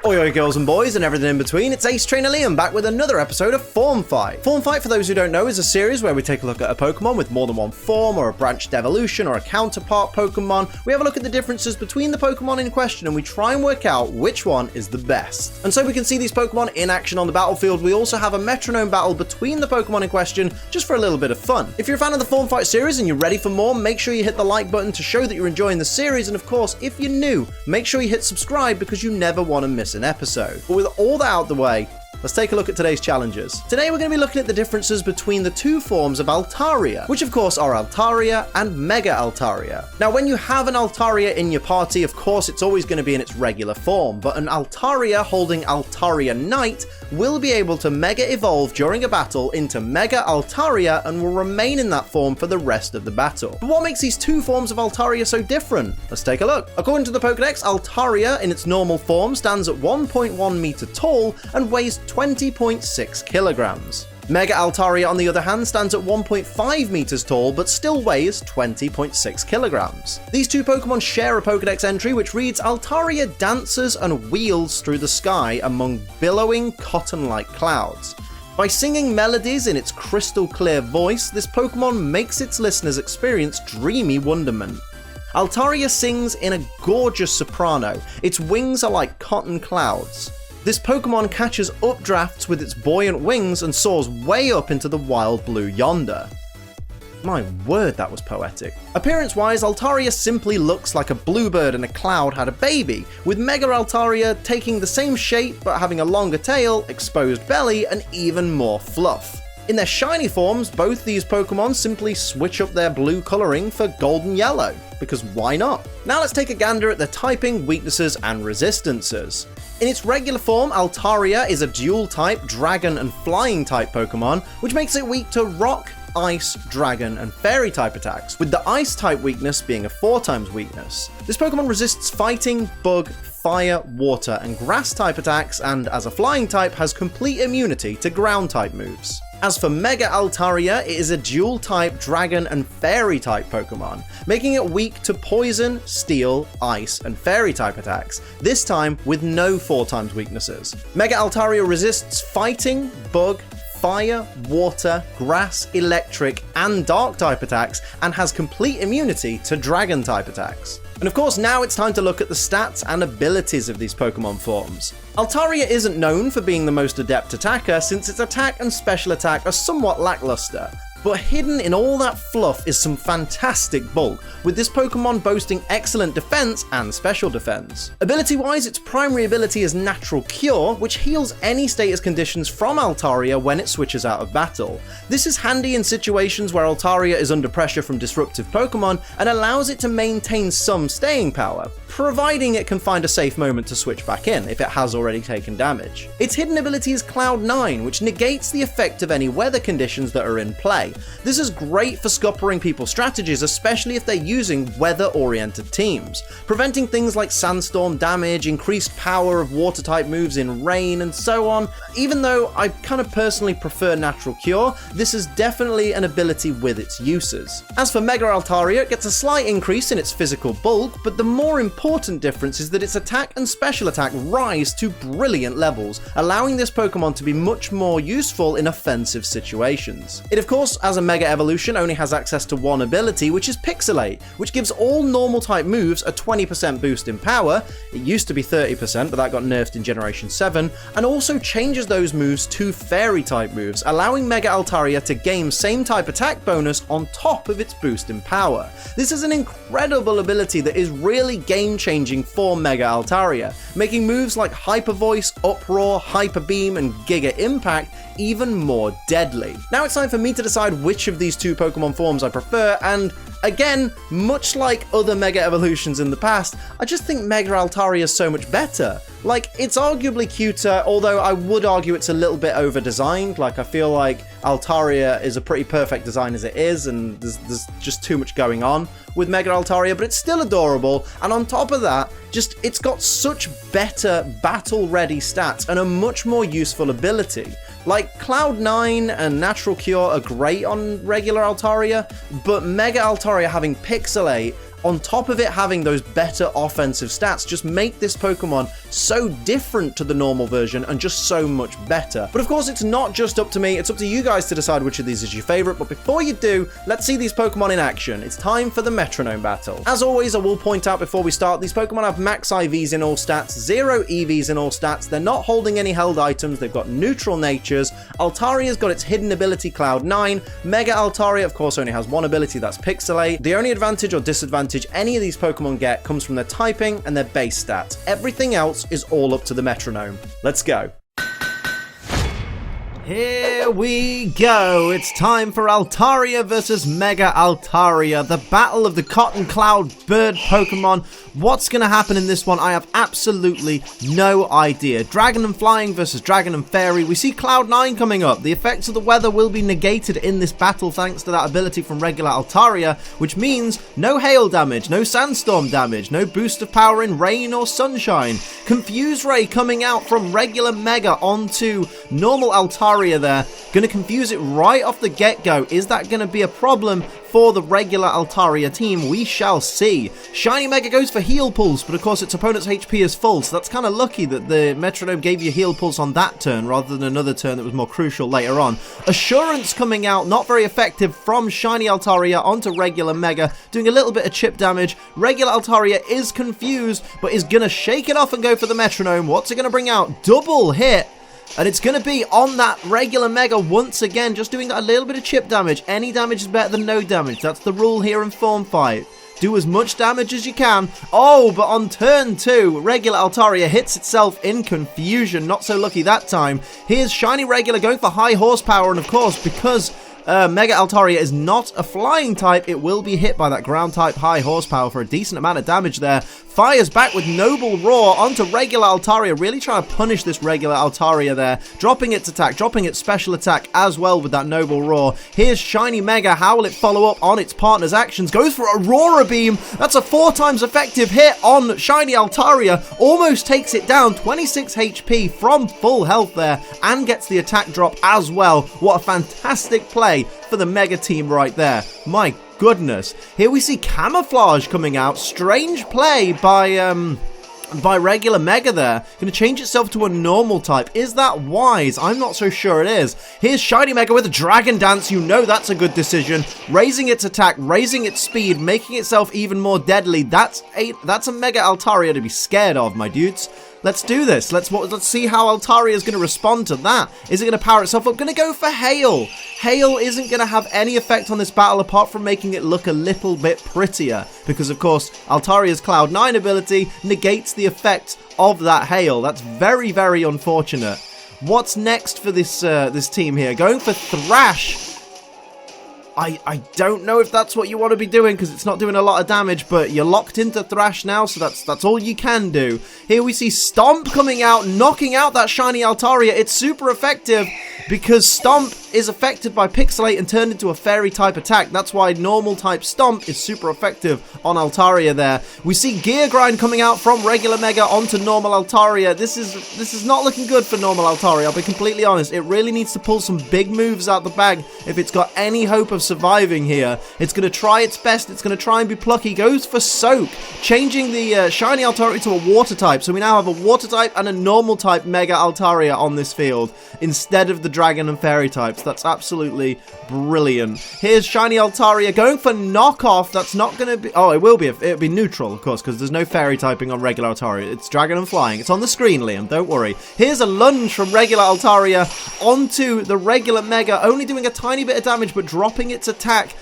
Oi girls and boys and everything in between, it's Ace Trainer Liam back with another episode of Form Fight. Form Fight, for those who don't know, is a series where we take a look at a Pokemon with more than one form, or a branched evolution, or a counterpart Pokemon. We have a look at the differences between the Pokemon in question and we try and work out which one is the best. And so we can see these Pokemon in action on the battlefield. We also have a Metronome battle between the Pokemon in question, just for a little bit of fun. If you're a fan of the Form Fight series and you're ready for more, make sure you hit the like button to show that you're enjoying the series, and of course, if you're new, make sure you hit subscribe because you never want to miss an episode. But with all that out of the way, let's take a look at today's challenges. Today we're going to be looking at the differences between the two forms of Altaria, which of course are Altaria and Mega Altaria. Now when you have an Altaria in your party, of course it's always going to be in its regular form, but an Altaria holding Altaria Knight will be able to Mega Evolve during a battle into Mega Altaria and will remain in that form for the rest of the battle. But what makes these two forms of Altaria so different? Let's take a look. According to the Pokedex, Altaria in its normal form stands at 1.1 meter tall and weighs 20.6 kilograms. Mega Altaria, on the other hand, stands at 1.5 meters tall but still weighs 20.6 kilograms. These two Pokemon share a Pokedex entry which reads, Altaria dances and wheels through the sky among billowing cotton-like clouds. By singing melodies in its crystal clear voice, this Pokemon makes its listeners experience dreamy wonderment. Altaria sings in a gorgeous soprano. Its wings are like cotton clouds. This Pokemon catches updrafts with its buoyant wings and soars way up into the wild blue yonder. My word, that was poetic. Appearance-wise, Altaria simply looks like a bluebird in a cloud had a baby, with Mega Altaria taking the same shape but having a longer tail, exposed belly, and even more fluff. In their shiny forms, both these Pokemon simply switch up their blue coloring for golden yellow, because why not? Now let's take a gander at their typing, weaknesses, and resistances. In its regular form, Altaria is a dual-type dragon and flying type Pokemon, which makes it weak to rock, ice, dragon, and fairy type attacks, with the ice type weakness being a 4x weakness. This Pokemon resists fighting, bug, fire, water, and grass type attacks, and as a flying type has complete immunity to ground type moves. As for Mega Altaria, it is a dual-type dragon and fairy type Pokemon, making it weak to poison, steel, ice, and fairy type attacks, this time with no 4x weaknesses. Mega Altaria resists fighting, bug, fire, water, grass, electric, and dark type attacks, and has complete immunity to dragon type attacks. And of course, now it's time to look at the stats and abilities of these Pokemon forms. Altaria isn't known for being the most adept attacker, since its attack and special attack are somewhat lackluster. But hidden in all that fluff is some fantastic bulk, with this Pokemon boasting excellent defense and special defense. Ability-wise, its primary ability is Natural Cure, which heals any status conditions from Altaria when it switches out of battle. This is handy in situations where Altaria is under pressure from disruptive Pokemon and allows it to maintain some staying power, providing it can find a safe moment to switch back in if it has already taken damage. Its hidden ability is Cloud 9, which negates the effect of any weather conditions that are in play. This is great for scuppering people's strategies, especially if they're using weather-oriented teams, preventing things like sandstorm damage, increased power of water-type moves in rain, and so on. Even though I kind of personally prefer Natural Cure, this is definitely an ability with its uses. As for Mega Altaria, it gets a slight increase in its physical bulk, but the more important difference is that its attack and special attack rise to brilliant levels, allowing this Pokemon to be much more useful in offensive situations. It of course, as a Mega Evolution, only has access to one ability, which is Pixelate, which gives all normal type moves a 20% boost in power. It used to be 30%, but that got nerfed in Generation 7, and also changes those moves to fairy type moves, allowing Mega Altaria to gain same type attack bonus on top of its boost in power. This is an incredible ability that is really game-changing for Mega Altaria, making moves like Hyper Voice, Uproar, Hyper Beam, and Giga Impact even more deadly. Now it's time for me to decide which of these two Pokemon forms I prefer, and again, much like other Mega Evolutions in the past, I just think Mega Altaria is so much better. Like, it's arguably cuter, although I would argue it's a little bit over-designed. Like, I feel like Altaria is a pretty perfect design as it is, and there's just too much going on with Mega Altaria, but it's still adorable, and on top of that, it's got such better battle-ready stats and a much more useful ability. Like, Cloud 9 and Natural Cure are great on regular Altaria, but Mega Altaria having Pixelate on top of it having those better offensive stats, just make this Pokemon so different to the normal version and just so much better. But of course, it's not just up to me, it's up to you guys to decide which of these is your favorite. But before you do, let's see these Pokemon in action. It's time for the Metronome battle. As always, I will point out before we start, these Pokemon have max IVs in all stats, 0 EVs in all stats. They're not holding any held items, they've got neutral natures. Altaria's got its hidden ability Cloud 9. Mega Altaria, of course, only has one ability, that's Pixelate. The only advantage or disadvantage any of these Pokemon get comes from their typing and their base stats. Everything else is all up to the Metronome. Let's go. Here we go. It's time for Altaria versus Mega Altaria, the battle of the Cotton Cloud Bird Pokemon. What's going to happen in this one? I have absolutely no idea. Dragon and Flying versus Dragon and Fairy. We see Cloud 9 coming up. The effects of the weather will be negated in this battle thanks to that ability from regular Altaria, which means no hail damage, no sandstorm damage, no boost of power in rain or sunshine. Confuse Ray coming out from regular Mega onto normal Altaria there. Going to confuse it right off the get-go. Is that going to be a problem for the regular Altaria team? We shall see. Shiny Mega goes for Heal Pulse, but of course its opponent's HP is full, so that's kind of lucky that the Metronome gave you Heal Pulse on that turn rather than another turn that was more crucial later on. Assurance coming out, not very effective from Shiny Altaria onto regular Mega, doing a little bit of chip damage. Regular Altaria is confused, but is going to shake it off and go for the Metronome. What's it going to bring out? Double hit. And it's going to be on that regular Mega once again, just doing a little bit of chip damage. Any damage is better than no damage. That's the rule here in Form Fight. Do as much damage as you can. Oh, but on turn 2, regular Altaria hits itself in confusion. Not so lucky that time. Here's Shiny Regular going for high horsepower, and of course, because Mega Altaria is not a flying type, it will be hit by that ground type high horsepower for a decent amount of damage there. Fires back with Noble Roar onto regular Altaria, really trying to punish this regular Altaria there. Dropping its attack, dropping its special attack as well with that Noble Roar. Here's Shiny Mega, how will it follow up on its partner's actions? Goes for Aurora Beam, that's a 4 times effective hit on Shiny Altaria. Almost takes it down, 26 HP from full health there, and gets the attack drop as well. What a fantastic play for the Mega team right there. My goodness. Here we see Camouflage coming out. Strange play by regular Mega there. Going to change itself to a normal type. Is that wise? I'm not so sure it is. Here's Shiny Mega with a Dragon Dance. You know that's a good decision. Raising its attack, raising its speed, making itself even more deadly. That's a Mega Altaria to be scared of, my dudes. Let's do this. Let's see how Altaria is going to respond to that. Is it going to power itself up? Going to go for Hail. Hail isn't going to have any effect on this battle apart from making it look a little bit prettier. Because, of course, Altaria's Cloud 9 ability negates the effect of that Hail. That's very, very unfortunate. What's next for this team here? Going for Thrash. I don't know if that's what you want to be doing because it's not doing a lot of damage, but you're locked into Thrash now, so that's all you can do. Here we see Stomp coming out, knocking out that Shiny Altaria. It's super effective because Stomp is affected by Pixelate and turned into a Fairy type attack. That's why normal type Stomp is super effective on Altaria there. We see Gear Grind coming out from regular Mega onto normal Altaria. This is not looking good for normal Altaria, I'll be completely honest. It really needs to pull some big moves out the bag if it's got any hope of surviving here. It's going to try its best. It's going to try and be plucky. Goes for Soak, changing the Shiny Altaria to a Water type. So we now have a Water type and a normal type Mega Altaria on this field instead of the Dragon and Fairy types. That's absolutely brilliant. Here's Shiny Altaria going for Knockoff. That's not going to be... Oh, it will be. It'll be neutral, of course, because there's no Fairy typing on regular Altaria. It's Dragon and Flying. It's on the screen, Liam. Don't worry. Here's a Lunge from regular Altaria onto the regular Mega, only doing a tiny bit of damage, but dropping its attack.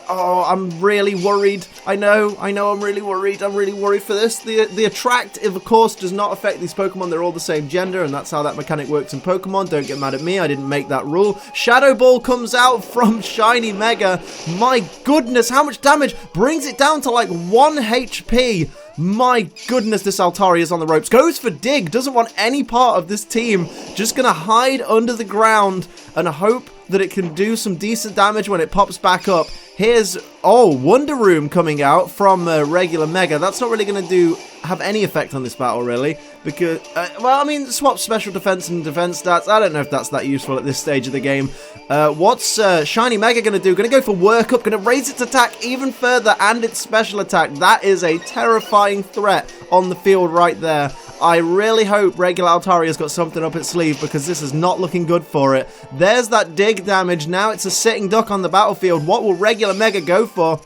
Oh, I'm really worried. I know, I'm really worried. I'm really worried for this. The Attract, of course, does not affect these Pokemon. They're all the same gender, and that's how that mechanic works in Pokemon. Don't get mad at me. I didn't make that rule. Shadow Ball comes out from Shiny Mega. My goodness, how much damage? Brings it down to like 1 HP. My goodness, this Altaria is on the ropes. Goes for Dig. Doesn't want any part of this team. Just going to hide under the ground and hope that it can do some decent damage when it pops back up. Here's Oh, Wonder Room coming out from regular Mega. That's not really going to have any effect on this battle, really, because, well, I mean, swap special defense and defense stats. I don't know if that's that useful at this stage of the game. What's Shiny Mega going to do? Going to go for Workup, going to raise its attack even further and its special attack. That is a terrifying threat on the field right there. I really hope regular Altaria's got something up its sleeve, because this is not looking good for it. There's that dig damage. Now it's a sitting duck on the battlefield. What will regular Mega go for?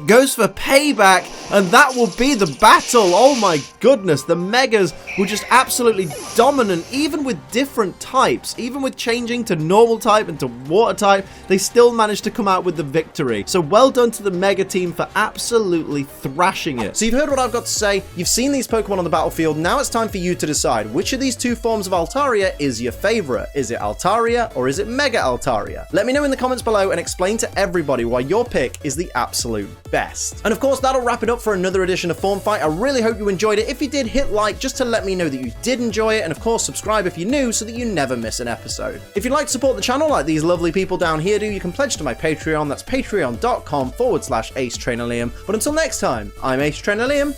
Goes for Payback, and that will be the battle. Oh my goodness, the Megas were just absolutely dominant, even with different types. Even with changing to normal type and to water type, they still managed to come out with the victory. So well done to the Mega team for absolutely thrashing it. So you've heard what I've got to say, you've seen these Pokemon on the battlefield, now it's time for you to decide which of these two forms of Altaria is your favorite. Is it Altaria or is it Mega Altaria? Let me know in the comments below and explain to everybody why your pick is the absolute best. And of course, that'll wrap it up for another edition of Form Fight. I really hope you enjoyed it. If you did, hit like just to let me know that you did enjoy it, and of course subscribe if you're new so that you never miss an episode. If you'd like to support the channel like these lovely people down here do, you can pledge to my Patreon. That's patreon.com/AceTrainerLiam. But until next time, I'm Ace Trainer Liam.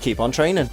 Keep on training.